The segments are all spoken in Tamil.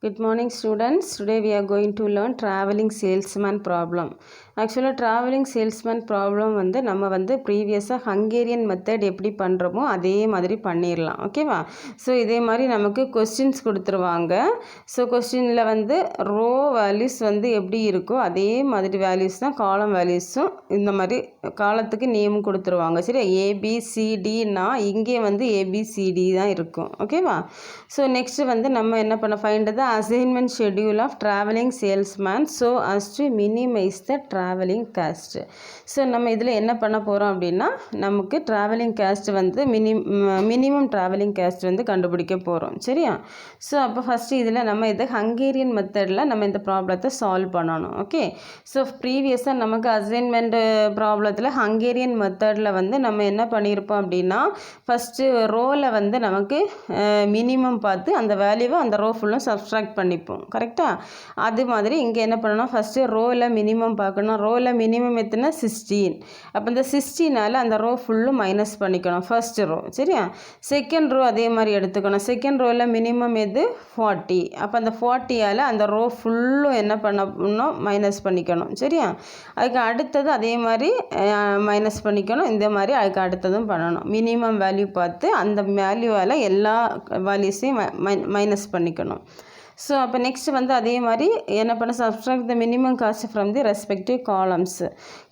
Good morning students. Today we are going to learn traveling salesman problem. Actually traveling salesman problem நம்ம ப்ரீவியஸாக ஹங்கேரியன் மெத்தட் எப்படி பண்ணுறோமோ அதே மாதிரி பண்ணிடலாம். ஓகேவா? ஸோ இதே மாதிரி நமக்கு கொஸ்டின்ஸ் கொடுத்துருவாங்க. ஸோ கொஸ்டினில் ரோ வேல்யூஸ் எப்படி இருக்கோ அதே மாதிரி வேல்யூஸ் தான் காலம் வேல்யூஸும் இந்த மாதிரி காலத்துக்கு நேமும் கொடுத்துருவாங்க. சரி, ஏபிசிடினா இங்கே ஏபிசிடி தான் இருக்கும். ஓகேவா? ஸோ நெக்ஸ்ட்டு நம்ம என்ன பண்ண find the assignment schedule of travelling salesman so as to minimise the travelling cost. So நம்ம இதில் என்ன பண்ண போகிறோம் அப்படின்னா நமக்கு travelling cost minimum travelling cost கண்டுபிடிக்க போகிறோம். சரியா? ஸோ அப்போ ஃபஸ்ட்டு இதில் நம்ம இதை ஹங்கேரியன் மெத்தடில் நம்ம இந்த ப்ராப்ளத்தை சால்வ் பண்ணணும். ஓகே, ஸோ ப்ரீவியஸாக நமக்கு அசைன்மெண்ட் ப்ராப்ளத்தில் ஹங்கேரியன் மெத்தடில் நம்ம என்ன பண்ணியிருப்போம் அப்படின்னா ஃபஸ்ட்டு ரோவில் நமக்கு மினிமம் பார்த்து அந்த வேல்யூவை அந்த ரோ ஃபுல்லும் சப்ஸ்ட்ராக்ட் பண்ணிப்போம். கரெக்டாக? அது மாதிரி இங்கே என்ன பண்ணணும், ஃபஸ்ட்டு ரோவில் மினிமம் பார்க்கணும். ரோவில் மினிமம் எத்தனை 16. அப்போ இந்த 16ஆல் அந்த ரோ ஃபுல்லும் மைனஸ் பண்ணிக்கணும் ஃபர்ஸ்ட் ரோ. சரியா? செகண்ட் ரோ அதே மாதிரி எடுத்துக்கணும். செகண்ட் ரோவில் மினிமம் எது 40. அப்போ அந்த 40ஆல் அந்த ரோ ஃபுல்லும் என்ன பண்ணணும், மைனஸ் பண்ணிக்கணும். சரியா? அதுக்கு அடுத்தது அதே மாதிரி மைனஸ் பண்ணிக்கணும். இந்த மாதிரி அதுக்கு அடுத்ததும் பண்ணணும். மினிமம் வேல்யூ பார்த்து அந்த வேல்யூவால் எல்லா வேல்யூஸையும் மைனஸ் பண்ணிக்கணும். ஸோ அப்போ நெக்ஸ்ட் அதே மாதிரி என்ன பண்ண, subtract the minimum cost from the respective columns.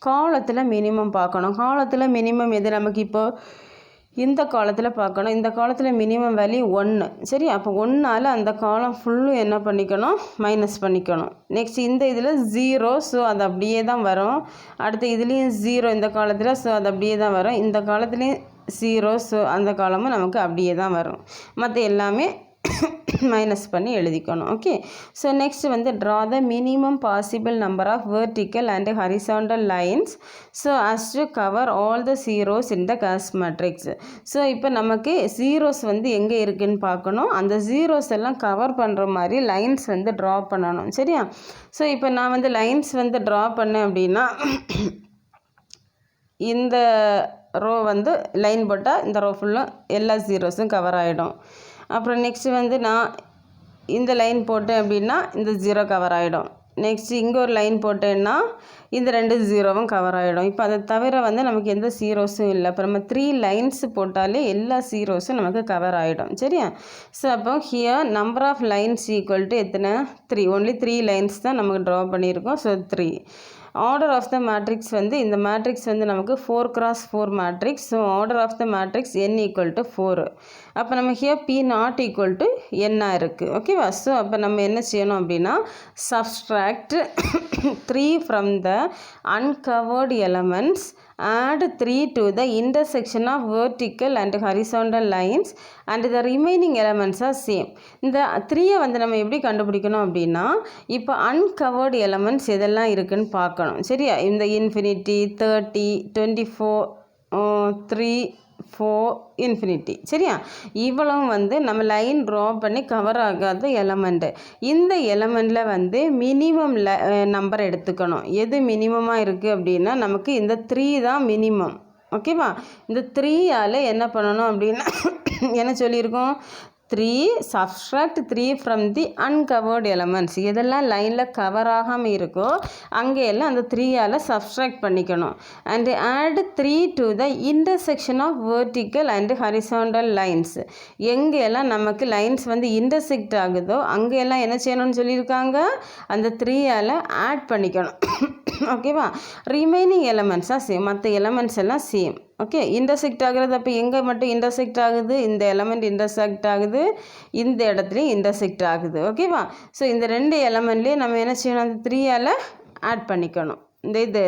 காலத்தில் மினிமம் பார்க்கணும். காலத்தில் மினிமம் எது நமக்கு இப்போது இந்த காலத்தில் பார்க்கணும். இந்த காலத்தில் மினிமம் வேல்யூ 1. சரி, அப்போ 1ஆல் அந்த காலம் ஃபுல்லும் என்ன பண்ணிக்கணும், மைனஸ் பண்ணிக்கணும். நெக்ஸ்ட் இந்த இதில் 0, ஸோ அது அப்படியே தான் வரும். அடுத்து இதுலேயும் 0 இந்த காலத்தில், ஸோ அது அப்படியே தான் வரும். இந்த காலத்துலேயும் 0, ஸோ அந்த காலமும் நமக்கு அப்படியே தான் வரும். மற்ற எல்லாமே மைனஸ் பண்ணி எழுதிக்கணும். Okay, so next draw the minimum possible number of vertical and horizontal lines so as to cover all the zeros in the cost matrix. So இப்போ நமக்கு ஜீரோஸ் எங்கே இருக்குதுன்னு பார்க்கணும். அந்த ஜீரோஸ் எல்லாம் கவர் பண்ணுற மாதிரி லைன்ஸ் ட்ரா பண்ணணும். சரியா? ஸோ இப்போ நான் லைன்ஸ் ட்ரா பண்ணேன் அப்படின்னா இந்த ரோ லைன் போட்டால் இந்த ரோ ஃபுல்லும் எல்லா ஜீரோஸும் கவர் ஆகிடும். அப்புறம் நெக்ஸ்ட்டு நான் இந்த லைன் போட்டேன் அப்படின்னா இந்த 0 கவர் ஆகிடும். நெக்ஸ்ட்டு இங்கே ஒரு லைன் போட்டேன்னா இந்த 2 ஜீரோவும் கவர் ஆகிடும். இப்போ அதை தவிர நமக்கு எந்த ஜீரோஸும் இல்லை. இப்போ நம்ம 3 லைன்ஸ் போட்டாலே எல்லா ஜீரோஸும் நமக்கு கவர் ஆகிடும். சரியா? ஸோ அப்போ here number of lines equal to எத்தனை 3. ஒன்லி 3 லைன்ஸ் தான் நமக்கு ட்ரா பண்ணியிருக்கோம். So 3. Order of the matrix இந்த மேட்ரிக்ஸ் நமக்கு 4x4 matrix. So order of the matrix n equal to 4. அப்போ நம்ம here p not equal to n இருக்குது. ஓகேவா? ஸோ அப்போ நம்ம என்ன செய்யணும் அப்படின்னா subtract 3 from the uncovered elements, add 3 to the intersection of vertical and horizontal lines and the remaining elements are same. இந்த 3 நம்ம எப்படி கண்டுபிடிக்கணும் அப்படின்னா இப்போ அன்கவர்டு எலமெண்ட்ஸ் எதெல்லாம் இருக்குன்னு பார்க்கணும். சரியா? இந்த இன்ஃபினிட்டி, 30, 24, 3, 4, இன்ஃபினிட்டி. சரியா? இவ்வளவு நம்ம லைன் ட்ரா பண்ணி கவர் ஆகாத எலமெண்ட்டு. இந்த எலமெண்ட்டில் மினிமம் நம்பர் எடுத்துக்கணும். எது மினிமமாக இருக்குது அப்படின்னா நமக்கு இந்த 3 தான் மினிமம். ஓகேவா? இந்த 3ஆல் என்ன பண்ணணும் அப்படின்னா என்ன சொல்லியிருக்கோம், 3 subtract 3 from the uncovered elements. எதெல்லாம் லைனில் கவர் ஆகாமல் இருக்கோ அங்கேயெல்லாம் அந்த 3ஆல் சப்ஸ்ட்ராக்ட் பண்ணிக்கணும். And add 3 to the intersection of vertical and horizontal lines. எங்கெல்லாம் நமக்கு லைன்ஸ் இன்டர்செக்ட் ஆகுதோ அங்கெல்லாம் என்ன செய்யணும்னு சொல்லியிருக்காங்க, அந்த 3ஆல் ஆட் பண்ணிக்கணும். ஓகேவா? ரிமைனிங் எலமெண்ட்ஸாக சேம், மற்ற எலமெண்ட்ஸ் எல்லாம் சேம். ஓகே, இன்டர்செக்ட் ஆகுறது அப்போ எங்கே மட்டும் இன்டர்செக்ட் ஆகுது, இந்த எலமெண்ட் இன்டர்செக்ட் ஆகுது, இந்த இடத்துலையும் இன்டர்செக்ட் ஆகுது. ஓகேவா? ஸோ இந்த 2 எலமெண்ட்லேயும் நம்ம என்ன செய்யணும், அந்த 3ஆல் ஆட் பண்ணிக்கணும். இது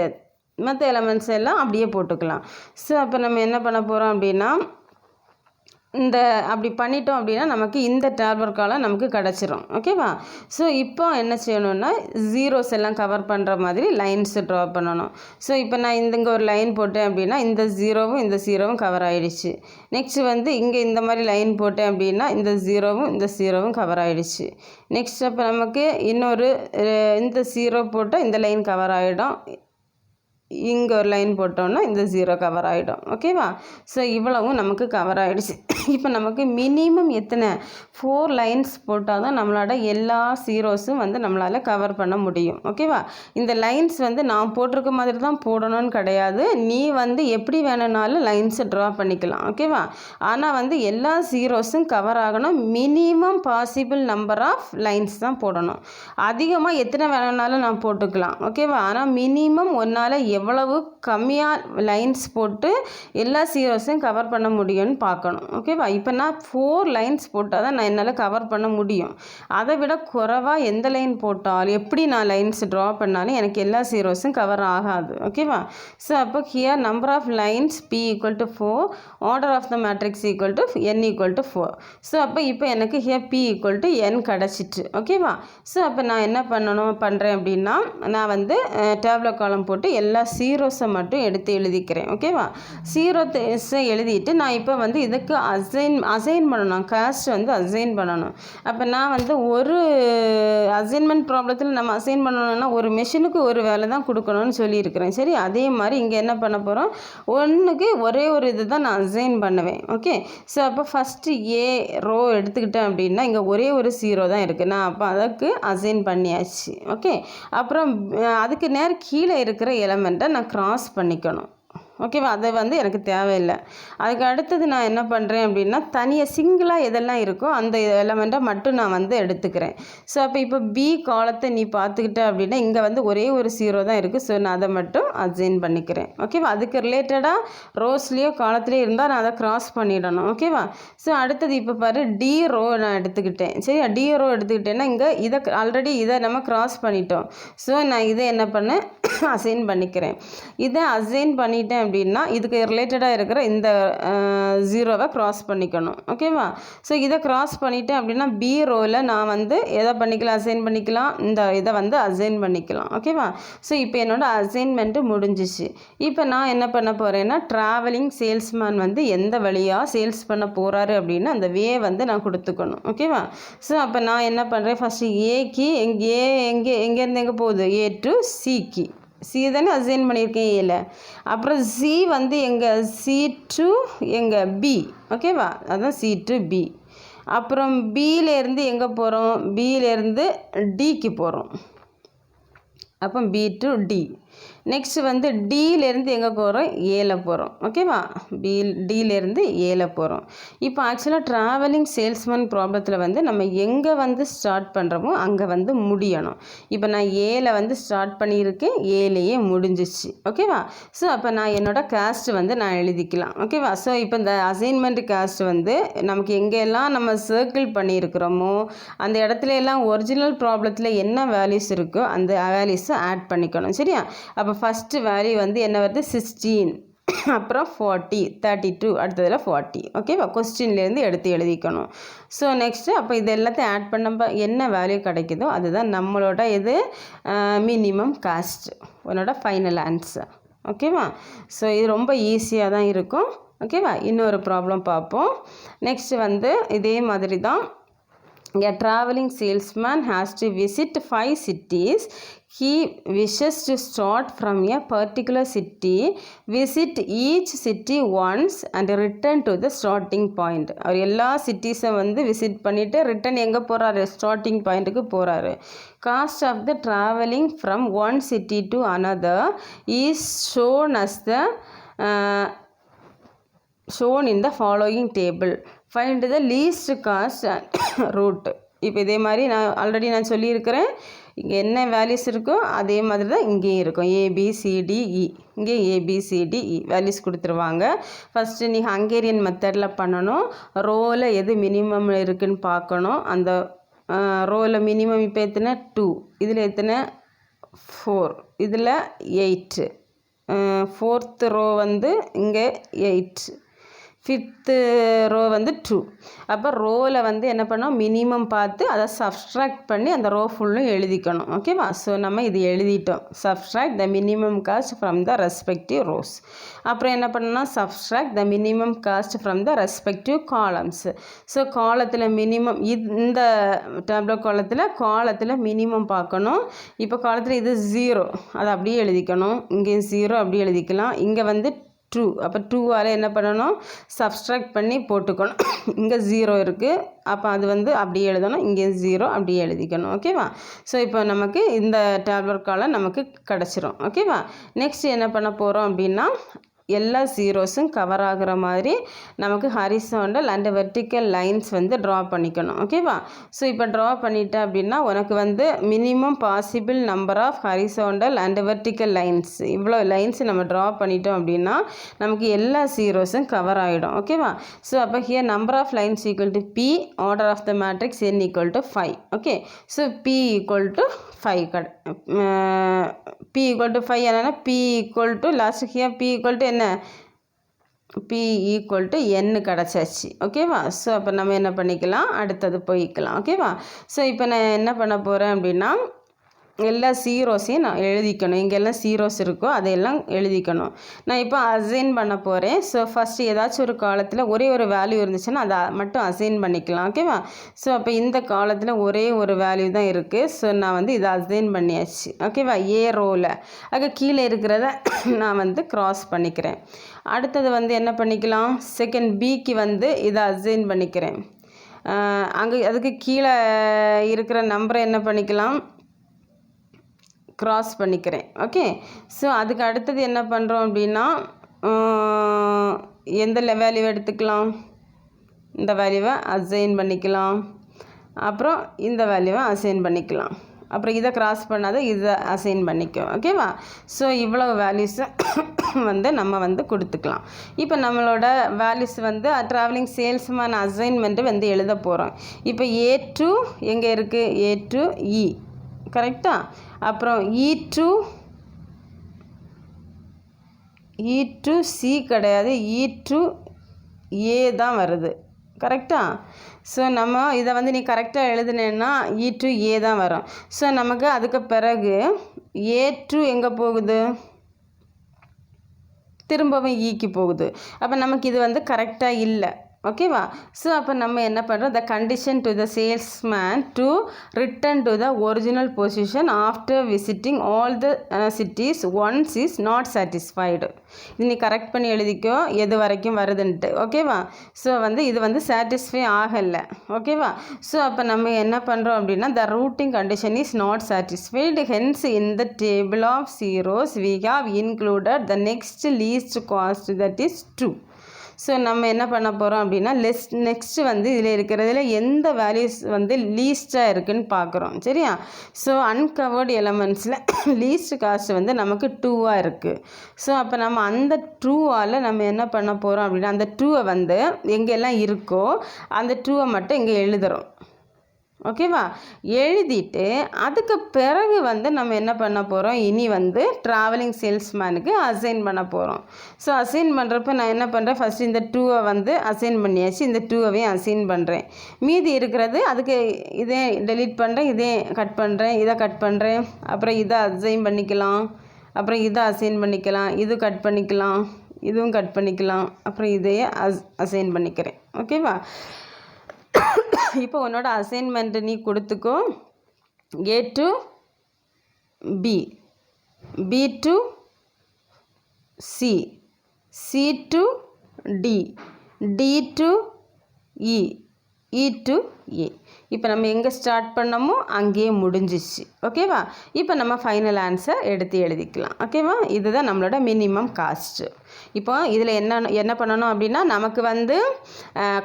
மற்ற எலமெண்ட்ஸ் எல்லாம் அப்படியே போட்டுக்கலாம். ஸோ அப்போ நம்ம என்ன பண்ண போகிறோம் அப்படின்னா இந்த அப்படி பண்ணிட்டோம் அப்படின்னா நமக்கு இந்த டேபர் காலம் நமக்கு கிடச்சிரும். ஓகேவா? ஸோ இப்போ என்ன செய்யணும்னா ஜீரோஸ் எல்லாம் கவர் பண்ணுற மாதிரி லைன்ஸ் ட்ரா பண்ணணும். ஸோ இப்போ நான் இங்கே ஒரு லைன் போட்டேன் அப்படின்னா இந்த 0வும் இந்த 0வும் கவர் ஆகிடுச்சு. நெக்ஸ்ட்டு இங்கே இந்த மாதிரி லைன் போட்டேன் அப்படின்னா இந்த 0வும் இந்த 0வும் கவர் ஆகிடுச்சு. நெக்ஸ்ட் அப்போ நமக்கு இன்னொரு இந்த 0 போட்டால் இந்த லைன் கவர் ஆகிடும். இங்கே ஒரு லைன் போட்டோன்னா இந்த 0 கவர் ஆகிடும். ஓகேவா? ஸோ இவ்வளவும் நமக்கு கவர் ஆகிடுச்சு. இப்போ நமக்கு மினிமம் எத்தனை 4 லைன்ஸ் போட்டால் தான் நம்மளோட எல்லா ஜீரோஸும் வந்து நம்மளால் கவர் பண்ண முடியும். ஓகேவா? இந்த லைன்ஸ் வந்து நான் போட்டிருக்க மாதிரி தான் போடணும்னு கிடையாது. நீ வந்து எப்படி வேணும்னாலும் லைன்ஸை ட்ரா பண்ணிக்கலாம். ஓகேவா? ஆனால் வந்து எல்லா ஜீரோஸும் கவர் ஆகணும். Minimum possible number of lines தான் போடணும். அதிகமாக எத்தனை வேணும்னாலும் நான் போட்டுக்கலாம். ஓகேவா? ஆனால் மினிமம் ஒன்றால் எவ்வளவு கம்மியாக லைன்ஸ் போட்டு எல்லா ஜீரோஸையும் கவர் பண்ண முடியும்னு பார்க்கணும். ஓகேவா? இப்போ நான் 4 லைன்ஸ் போட்டால் தான் நான் என்னால் கவர் பண்ண முடியும். அதை விட குறைவாக எந்த லைன் போட்டாலும் எப்படி நான் லைன்ஸ் ட்ரா பண்ணாலும் எனக்கு எல்லா ஜீரோஸும் கவர் ஆகாது. ஓகேவா? ஸோ அப்போ here number of lines P = 4, order of the matrix = n = 4. So அப்போ இப்போ எனக்கு ஹியர் P = n கிடச்சிட்டு. ஓகேவா? ஸோ அப்போ நான் என்ன பண்ணுறேன் அப்படின்னா நான் வந்து டேபிள் காலம் போட்டு எல்லா ஜீரோஸை மட்டும் எடுத்து எழுதிக்கிறேன். ஓகேவா? ஜீரோஸை எழுதிட்டு நான் இப்போ வந்து இதுக்கு அசைன் பண்ணணும். காஸ்ட் வந்து அசைன் பண்ணணும். அப்போ நான் வந்து ஒரு அசைன்மெண்ட் ப்ராப்ளத்தில் நம்ம அசைன் பண்ணணும்னா ஒரு மெஷினுக்கு ஒரு வேலை தான் கொடுக்கணும்னு சொல்லியிருக்கிறேன். சரி, அதே மாதிரி இங்கே என்ன பண்ண போகிறோம், ஒன்றுக்கு ஒரே ஒரு இது தான் நான் அசைன் பண்ணுவேன். ஓகே, ஸோ அப்போ ஃபஸ்ட்டு ஏ ரோ எடுத்துக்கிட்டேன் அப்படின்னா இங்கே ஒரே ஒரு 0 தான் இருக்குது. நான் அப்போ அதுக்கு அசைன் பண்ணியாச்சு. ஓகே, அப்புறம் அதுக்கு கீழே இருக்கிற எலமெண்ட்டை நான் கிராஸ் பண்ணிக்கணும். ஓகேவா? அது வந்து எனக்கு தேவையில்லை. அதுக்கு அடுத்தது நான் என்ன பண்ணுறேன் அப்படின்னா தனியாக சிங்கிளாக எதெல்லாம் இருக்கோ அந்த எலமெண்ட்டை மட்டும் நான் வந்து எடுத்துக்கிறேன். ஸோ அப்போ இப்போ பி காலத்தை நீ பார்த்துக்கிட்ட அப்படின்னா இங்கே வந்து ஒரே ஒரு 0 தான் இருக்குது. ஸோ நான் அதை மட்டும் அசைன் பண்ணிக்கிறேன். ஓகேவா? அதுக்கு ரிலேட்டடாக ரோஸ்லேயோ காலத்துலேயோ இருந்தால் நான் அதை கிராஸ் பண்ணிடணும். ஓகேவா? ஸோ அடுத்தது இப்போ பாரு டி ரோ நான் எடுத்துக்கிட்டேன். சரி, டி ரோ எடுத்துக்கிட்டேன்னா இங்கே இதை ஆல்ரெடி இதை நம்ம கிராஸ் பண்ணிட்டோம். ஸோ நான் இதை என்ன பண்ணேன், அசைன் பண்ணிக்கிறேன். இதை அசைன் பண்ணிட்டேன் அப்படின்னா இதுக்கு ரிலேட்டடாக இருக்கிற இந்த 0வை கிராஸ் பண்ணிக்கணும். ஓகேவா? ஸோ இதை கிராஸ் பண்ணிட்டேன் அப்படின்னா பி ரோவில் நான் வந்து எதை பண்ணிக்கலாம், அசைன் பண்ணிக்கலாம், இந்த இதை வந்து அசைன் பண்ணிக்கலாம். ஓகேவா? ஸோ இப்போ என்னோடய அசைன்மெண்ட்டு முடிஞ்சிச்சு. இப்போ நான் என்ன பண்ண போகிறேன்னா ட்ராவலிங் சேல்ஸ்மேன் வந்து எந்த வழியாக சேல்ஸ் பண்ண போகிறாரு அப்படின்னு அந்த வே வந்து நான் கொடுத்துக்கணும். ஓகேவா? ஸோ அப்போ நான் என்ன பண்ணுறேன், ஃபஸ்ட்டு ஏக்கு எங்கேருந்து எங்கே போகுது, ஏ டு சிக்கு. சி தானே அசைன் பண்ணியிருக்கேன் ஏல. அப்புறம் சி வந்து எங்கள் சி டு எங்கள் பி. ஓகேவா? அதான் சி டு பி. அப்புறம் பியிலேருந்து எங்கே போகிறோம், பியிலேருந்து டிக்கு போகிறோம். அப்போ பி டு டி. நெக்ஸ்ட்டு வந்து டியிலேருந்து எங்கே போகிறோம், ஏல போகிறோம். ஓகேவா? டியிலேருந்து ஏல போகிறோம். இப்போ ஆக்சுவலாக ட்ராவலிங் சேல்ஸ்மேன் ப்ராப்ளத்தில் வந்து நம்ம எங்கே வந்து ஸ்டார்ட் பண்ணுறோமோ அங்கே வந்து முடியணும். இப்போ நான் ஏல வந்து ஸ்டார்ட் பண்ணியிருக்கேன், ஏலையே முடிஞ்சிச்சு. ஓகேவா? ஸோ அப்போ நான் என்னோடய காஸ்ட்டு வந்து நான் எழுதிக்கலாம். ஓகேவா? ஸோ இப்போ இந்த அசைன்மெண்ட் காஸ்ட் வந்து நமக்கு எங்கெல்லாம் நம்ம சர்க்கிள் பண்ணியிருக்கிறோமோ அந்த இடத்துல எல்லாம் ஒரிஜினல் ப்ராப்ளத்தில் என்ன வேல்யூஸ் இருக்கோ அந்த வேல்யூஸை ஆட் பண்ணிக்கணும். சரியா? அப்போ ஃபஸ்ட்டு வேல்யூ வந்து என்ன வருது, 16, அப்புறம் 40, 32, அடுத்ததில் 40. ஓகேவா? கொஸ்டின்லேருந்து எடுத்து எழுதிக்கணும். ஸோ நெக்ஸ்ட்டு அப்போ இது எல்லாத்தையும் ஆட் பண்ணப்போ என்ன வேல்யூ கிடைக்குதோ அதுதான் நம்மளோட இது மினிமம் காஸ்ட், உன்னோட ஃபைனல் ஆன்சர். ஓகேவா? ஸோ இது ரொம்ப ஈஸியாக தான் இருக்கும். ஓகேவா? இன்னொரு ப்ராப்ளம் பார்ப்போம். நெக்ஸ்ட்டு வந்து இதே மாதிரி தான். A traveling salesman has to visit 5 cities. He wishes to start from a particular city, visit each city once and return to the starting point. அவர் எல்லா சிட்டிஸை வந்து விசிட் பண்ணிவிட்டு ரிட்டன் எங்கே போகிறாரு, ஸ்டார்டிங் பாயிண்ட்டுக்கு போகிறாரு. Cost of the traveling from one city to another is shown as the shown in the following table. Find the least cost route. இப்போ இதே மாதிரி நான் ஆல்ரெடி நான் சொல்லியிருக்கிறேன், இங்கே என்ன வேல்யூஸ் இருக்கோ அதே மாதிரி தான் இங்கேயும் இருக்கும். ஏபிசிடிஇ, இங்கே ஏபிசிடிஇ வேல்யூஸ் கொடுத்துருவாங்க. ஃபஸ்ட்டு நீ ஹங்கேரியன் மெத்தடில் பண்ணணும். ரோவில் எது மினிமம் இருக்குதுன்னு பார்க்கணும். அந்த ரோவில் மினிமம் இப்போ எத்தனை 2, இதில் எத்தனை 4, இதில் 8, 4th ரோ வந்து இங்கே 8, ஃபிஃப்த்து ரோ வந்து 2. அப்போ ரோவில் வந்து என்ன பண்ணோம், மினிமம் பார்த்து அதை சப்ஸ்ட்ராக்ட் பண்ணி அந்த ரோ ஃபுல்லும் எழுதிக்கணும். ஓகேவா? ஸோ நம்ம இது எழுதிட்டோம். Subtract the minimum cost from the respective rows. அப்புறம் என்ன பண்ணணும், subtract the minimum cost from the respective columns. So காலத்தில் மினிமம் இந்த டேப்லோ காலத்தில் மினிமம் பார்க்கணும். இப்போ காலத்தில் இது 0, அதை அப்படியே எழுதிக்கணும். இங்கே 0 அப்படியே எழுதிக்கலாம். இங்கே வந்து 2, அப்போ 2ஆல் என்ன பண்ணணும், சப்ஸ்ட்ராக்ட் பண்ணி போட்டுக்கணும். இங்கே 0 இருக்குது, அப்போ அது வந்து அப்படியே எழுதணும். இங்கே 0 அப்படியே எழுதிக்கணும். ஓகேவா? ஸோ இப்போ நமக்கு இந்த டேப்லெட் காலம் நமக்கு கிடச்சிரும். ஓகேவா? நெக்ஸ்ட் என்ன பண்ண போகிறோம் அப்படின்னா, எல்லா ஜீரோஸும் கவர் ஆகிற மாதிரி நமக்கு ஹரிசாண்டல் அண்ட் வெர்டிக்கல் லைன்ஸ் வந்து ட்ரா பண்ணிக்கணும். ஓகேவா? ஸோ இப்போ ட்ரா பண்ணிட்டேன் அப்படின்னா உனக்கு வந்து minimum possible number of horizontal and vertical lines, இவ்வளோ லைன்ஸ் நம்ம ட்ரா பண்ணிட்டோம் அப்படின்னா நமக்கு எல்லா ஜீரோஸும் கவர் ஆகிடும். ஓகேவா? ஸோ அப்போ here number of lines equal to P, order of the matrix n equal to 5. Okay, so P equal to 5 P equal to 5 என்னென்னா P equal to last here P equal to என்ன, பி ஈக்குவல் டு n கிடச்சாச்சு. ஓகேவா? ஸோ அப்போ நம்ம என்ன பண்ணிக்கலாம், அடுத்தது போய்க்கலாம். ஓகேவா? ஸோ இப்போ நான் என்ன பண்ண போகிறேன் அப்படின்னா, எல்லா ஜீரோஸையும் நான் எழுதிக்கணும். இங்கெல்லாம் ஜீரோஸ் இருக்கோ அதையெல்லாம் எழுதிக்கணும். நான் இப்போ அசைன் பண்ண போகிறேன். ஸோ ஃபஸ்ட்டு ஏதாச்சும் ஒரு காலத்தில் ஒரே ஒரு வேல்யூ இருந்துச்சுன்னா அதை மட்டும் அசைன் பண்ணிக்கலாம். ஓகேவா? ஸோ அப்போ இந்த காலத்தில் ஒரே ஒரு வேல்யூ தான் இருக்குது. ஸோ நான் வந்து இதை அசைன் பண்ணியாச்சு. ஓகேவா? ஏ ரோவில் அங்கே கீழே இருக்கிறத நான் வந்து க்ராஸ் பண்ணிக்கிறேன். அடுத்தது வந்து என்ன பண்ணிக்கலாம், செகண்ட் பிக்கு வந்து இதை அசைன் பண்ணிக்கிறேன். அங்கே அதுக்கு கீழே இருக்கிற நம்பரை என்ன பண்ணிக்கலாம், க்ராஸ் பண்ணிக்கிறேன். ஓகே, ஸோ அதுக்கு அடுத்தது என்ன பண்ணுறோம் அப்படின்னா, எந்த வேல்யூவை எடுத்துக்கலாம், இந்த வேல்யூவை அசைன் பண்ணிக்கலாம். அப்புறம் இந்த வேல்யூவை அசைன் பண்ணிக்கலாம். அப்புறம் இதை க்ராஸ் பண்ணாத இதை அசைன் பண்ணிக்கும். ஓகேவா? ஸோ இவ்வளோ வேல்யூஸை வந்து நம்ம வந்து கொடுத்துக்கலாம். இப்போ நம்மளோட வேல்யூஸ் வந்து ட்ராவலிங் சேல்ஸ்மேன் அசைன்மெண்ட்டு வந்து எழுத போகிறோம். இப்போ A2 எங்கே இருக்குது, A2 E கரெக்டா? அப்புறம் E2 C கிடையாது, E2 A தான் வருது. கரெக்டா? ஸோ நம்ம இதை வந்து நீ கரெக்டாக எழுதுனேன்னா E2 A தான் வரும். ஸோ நமக்கு அதுக்கு பிறகு A2 எங்கே போகுது, திரும்பவும் ஈக்கு போகுது. அப்போ நமக்கு இது வந்து கரெக்டாக இல்லை. ஓகேவா? ஸோ அப்போ நம்ம என்ன பண்ணுறோம், the condition to the salesman to return to the original position after visiting all the cities once is not satisfied. இது நீ கரெக்ட் பண்ணி எழுதிக்கோ எது வரைக்கும் வருதுன்ட்டு. ஓகேவா? ஸோ வந்து இது வந்து சாட்டிஸ்ஃபை ஆகலை. ஓகேவா? ஸோ அப்போ நம்ம என்ன பண்ணுறோம் அப்படின்னா, the routing condition is not satisfied, hence in the table of zeros we have included the next least cost that is 2. So நம்ம என்ன பண்ண போகிறோம் அப்படின்னா, நெக்ஸ்ட்டு வந்து இதில் இருக்கிறதுல எந்த வேல்யூஸ் வந்து லீஸ்ட்டாக இருக்குதுன்னு பார்க்குறோம். சரியா? ஸோ அன்கவர்டு எலமெண்ட்ஸில் லீஸ்ட் காஸ்ட் வந்து நமக்கு 2ஆக இருக்குது. ஸோ அப்போ நம்ம அந்த 2ஆல் நம்ம என்ன பண்ண போகிறோம் அப்படின்னா, அந்த 2ஐ வந்து எங்கெல்லாம் இருக்கோ அந்த 2ஐ மட்டும் இங்கே எழுதுகிறோம். ஓகேவா? எழுதிட்டு அதுக்கு பிறகு வந்து நம்ம என்ன பண்ண போகிறோம், இனி வந்து ட்ராவலிங் சேல்ஸ்மேனுக்கு அசைன் பண்ண போகிறோம். ஸோ அசைன் பண்ணுறப்ப நான் என்ன பண்ணுறேன், ஃபஸ்ட்டு இந்த 2ஐ வந்து அசைன் பண்ணியாச்சு, இந்த 2ஐயும் அசைன் பண்ணுறேன். மீதி இருக்கிறது அதுக்கு இதே டெலீட் பண்ணுறேன், இதே கட் பண்ணுறேன், இதை கட் பண்ணுறேன், அப்புறம் இதை அசைன் பண்ணிக்கலாம், அப்புறம் இதை அசைன் பண்ணிக்கலாம், இது கட் பண்ணிக்கலாம், இதுவும் கட் பண்ணிக்கலாம், அப்புறம் இதையே அசைன் பண்ணிக்கிறேன். ஓகேவா? இப்போ உன்னோட அசைன்மெண்ட்டு நீ கொடுத்துக்கோ. A2 B, B2 C, C2 D, D2 E, E2 A. இப்போ நம்ம எங்கே ஸ்டார்ட் பண்ணமோ அங்கேயே முடிஞ்சிச்சு. ஓகேவா? இப்போ நம்ம ஃபைனல் ஆன்சர் எடுத்து எழுதிக்கலாம். ஓகேவா? இதுதான் நம்மளோட மினிமம் காஸ்ட்டு. இப்போ இதில் என்ன பண்ணணும் அப்படின்னா, நமக்கு வந்து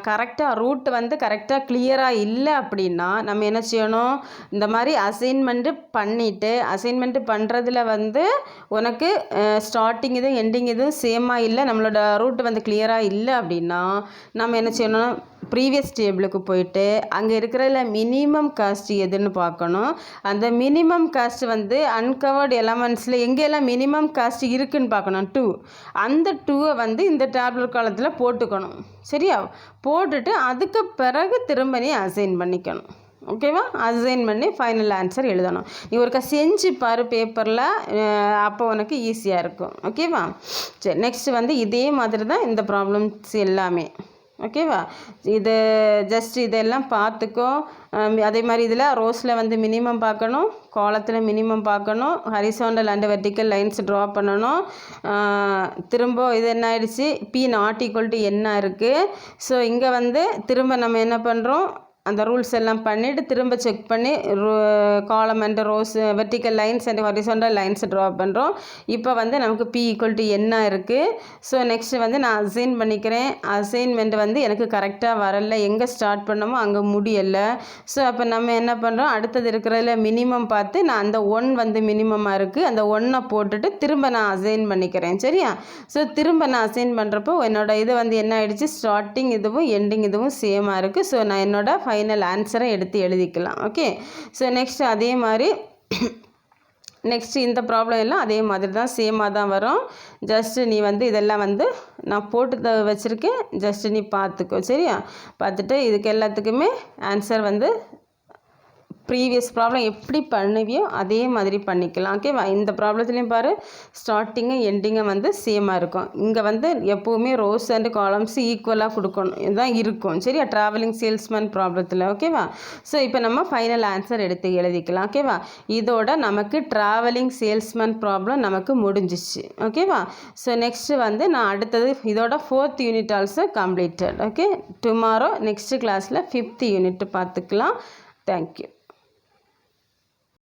கரெக்டாக ரூட் வந்து கரெக்டாக கிளியராக இல்லை அப்படின்னா நம்ம என்ன செய்யணும், இந்த மாதிரி அசைன்மெண்ட்டு பண்ணிவிட்டு, அசைன்மெண்ட்டு பண்ணுறதுல வந்து உனக்கு ஸ்டார்டிங் இதுவும் எண்டிங் இதுவும் சேமாக இல்லை, நம்மளோட ரூட் வந்து கிளியராக இல்லை அப்படின்னா நம்ம என்ன செய்யணும், ப்ரீவியஸ் டேபிளுக்கு போயிட்டு அங்கே இருக்கிறதுல மினிமம் காஸ்ட் எதுன்னு பார்க்கணும். அந்த மினிமம் காஸ்ட் வந்து அன்கவர்டு எலமெண்ட்ஸில் எங்கெல்லாம் மினிமம் காஸ்ட் இருக்குதுன்னு பார்க்கணும். 2 அந்த 2வை வந்து இந்த டேப்லெட் காலத்தில் போட்டுக்கணும். சரியா? போட்டுட்டு அதுக்கு பிறகு திரும்ப நீ அசைன் பண்ணிக்கணும். ஓகேவா? அசைன் பண்ணி ஃபைனல் ஆன்சர் எழுதணும். நீ ஒருக்கா செஞ்சு பாரு பேப்பரில், அப்போ உனக்கு ஈஸியாக இருக்கும். ஓகேவா? சரி, நெக்ஸ்ட் வந்து இதே மாதிரி தான் இந்த ப்ராப்ளம்ஸ் எல்லாமே. ஓகேவா? இது ஜஸ்ட் இதெல்லாம் பார்த்துக்கோ. அதே மாதிரி இதில் ரோஸில் வந்து மினிமம் பார்க்கணும், காலத்தில் மினிமம் பார்க்கணும், horizontal and vertical lines draw பண்ணணும். திரும்ப இது என்ன ஆயிடுச்சு, P ≠ என்ன இருக்குது. ஸோ இங்கே வந்து திரும்ப நம்ம என்ன பண்ணுறோம், அந்த ரூல்ஸ் எல்லாம் பண்ணிவிட்டு திரும்ப செக் பண்ணி காலம் and rose vertical lines and horizontal lines draw பண்ணுறோம். இப்போ வந்து நமக்கு P = என்ன இருக்குது. ஸோ நெக்ஸ்ட் வந்து நான் அசைன் பண்ணிக்கிறேன். அசைன்மெண்ட் வந்து எனக்கு கரெக்டாக வரலை, எங்கே ஸ்டார்ட் பண்ணமோ அங்கே முடியலை. ஸோ அப்போ நம்ம என்ன பண்ணுறோம், அடுத்தது இருக்கிறதுல மினிமம் பார்த்து நான் அந்த 1 வந்து மினிமமாக இருக்குது, அந்த 1ஐ போட்டுட்டு திரும்ப நான் அசைன் பண்ணிக்கிறேன். சரியா? ஸோ திரும்ப நான் அசைன் பண்ணுறப்போ என்னோடய இது வந்து என்ன ஆகிடுச்சு, ஸ்டார்டிங் இதுவும் எண்டிங் இதுவும் சேமாக இருக்குது. ஸோ நான் என்னோட ஃபைனல் ஆன்சரை எடுத்து எழுதிக்கலாம். ஓகே. ஸோ நெக்ஸ்ட் அதே மாதிரி நெக்ஸ்ட் இந்த ப்ராப்ளம் எல்லாம் அதே மாதிரி தான் சேமாக தான் வரும். ஜஸ்ட்டு நீ வந்து இதெல்லாம் வந்து நான் போட்டு வச்சுருக்கேன், ஜஸ்ட்டு நீ பார்த்துக்கோ. சரியா? பார்த்துட்டு இதுக்கு எல்லாத்துக்குமே ஆன்சர் வந்து ப்ரீவியஸ் ப்ராப்ளம் எப்படி பண்ணுவியோ அதே மாதிரி பண்ணிக்கலாம். ஓகேவா? இந்த ப்ராப்ளத்துலேயும் பாரு, ஸ்டார்டிங்கும் எண்டிங்கும் வந்து சேமாக இருக்கும். இங்கே வந்து எப்போவுமே ரோஸ் அண்ட் காலம்ஸ் ஈக்குவலாக கொடுக்கணும், இதுதான் இருக்கும். சரியா? ட்ராவலிங் சேல்ஸ்மேன் ப்ராப்ளத்தில். ஓகேவா? ஸோ இப்போ நம்ம ஃபைனல் ஆன்சர் எடுத்து எழுதிக்கலாம். ஓகேவா? இதோட நமக்கு ட்ராவலிங் சேல்ஸ்மேன் ப்ராப்ளம் நமக்கு முடிஞ்சிச்சு. ஓகேவா? ஸோ நெக்ஸ்ட்டு வந்து நான் அடுத்தது இதோட 4th unit also completed. Okay. Tomorrow next கிளாஸில் 5th யூனிட் பார்த்துக்கலாம். தேங்க்யூ.